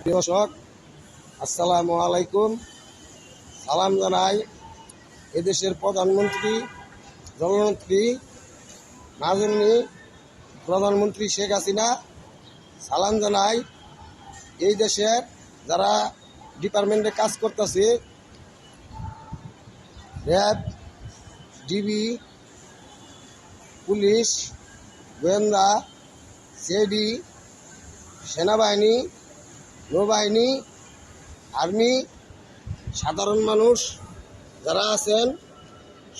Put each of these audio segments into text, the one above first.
প্রিয় দর্শক, আসসালামু আলাইকুম। সালাম জানাই এদেশের প্রধানমন্ত্রী জননেত্রী নাজনী প্রধানমন্ত্রী শেখ হাসিনা। সালাম জানাই এই দেশের যারা ডিপার্টমেন্টে কাজ করতেছে, র্যাব, ডিবি, পুলিশ, গোয়েন্দা, সিআইডি, সেনাবাহিনী, নৌবাহিনী, আর্মি, সাধারণ মানুষ যারা আছেন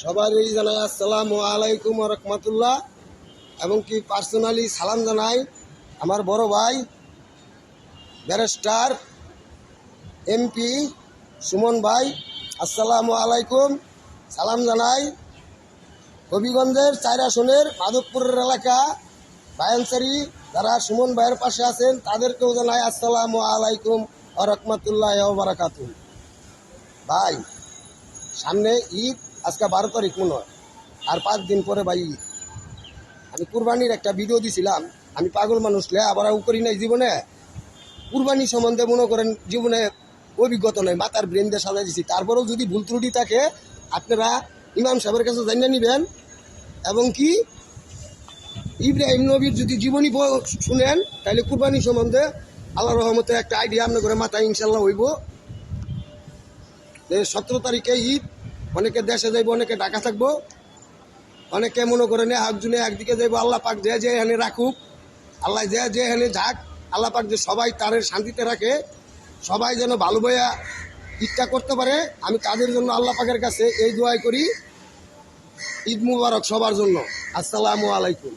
সবারই জানাই আসসালামু আলাইকুম ওয়া রাহমাতুল্লাহ। এবং কি পার্সোনালি সালাম জানাই আমার বড় ভাই ব্যারিস্টার এমপি সুমন ভাই, আসসালামু আলাইকুম। সালাম জানাই হবিগঞ্জের 4 আসনের মাধবপুরের এলাকা বায়ানসারি যারা সুমন ভাইয়ের পাশে আছেন তাদেরকেও জানাই আসসালামু আলাইকুম ওয়া রাহমাতুল্লাহি ওয়া বারাকাতুহু। ভাই, সামনে ঈদ, আজকে 12 তারিখ মনে হয়, আর 5 দিন পরে ভাই ঈদ। আমি কুরবানির একটা ভিডিও দিছিলাম। আমি পাগল মানুষ আবার করি নাই জীবনে। কুরবানি সম্বন্ধে মনে করেন জীবনে অভিজ্ঞতা নয়, মাথার ব্রেন দিয়ে সাজাই দিছি। তারপরেও যদি ভুল ত্রুটি থাকে আপনারা ইমাম সাহেবের কাছে জানিয়ে নেবেন। এবং কি ইব্রাহিম নবীর যদি জীবনী শুনেন তাহলে কুরবানি সম্বন্ধে আল্লাহ রহমতে একটা আইডিয়া আপনার করে মাথায় ইনশাল্লাহ হইব। 17 তারিখে ঈদ, অনেকে দেশে যাইব, অনেকে ঢাকা থাকবো, অনেকে মনে করেন একজনে একদিকে যাইব। আল্লাহ পাক যে যে এখানে রাখুক, আল্লাহ যে যে এখানে যাক, আল্লাহ পাক যে সবাই তারের শান্তিতে রাখে, সবাই যেন ভালো বইয়া ঈদটা করতে পারে। আমি তাদের জন্য আল্লাহ পাকের কাছে এই দোয়াই করি। ঈদ মুবারক সবার জন্য। আসসালামু আলাইকুম।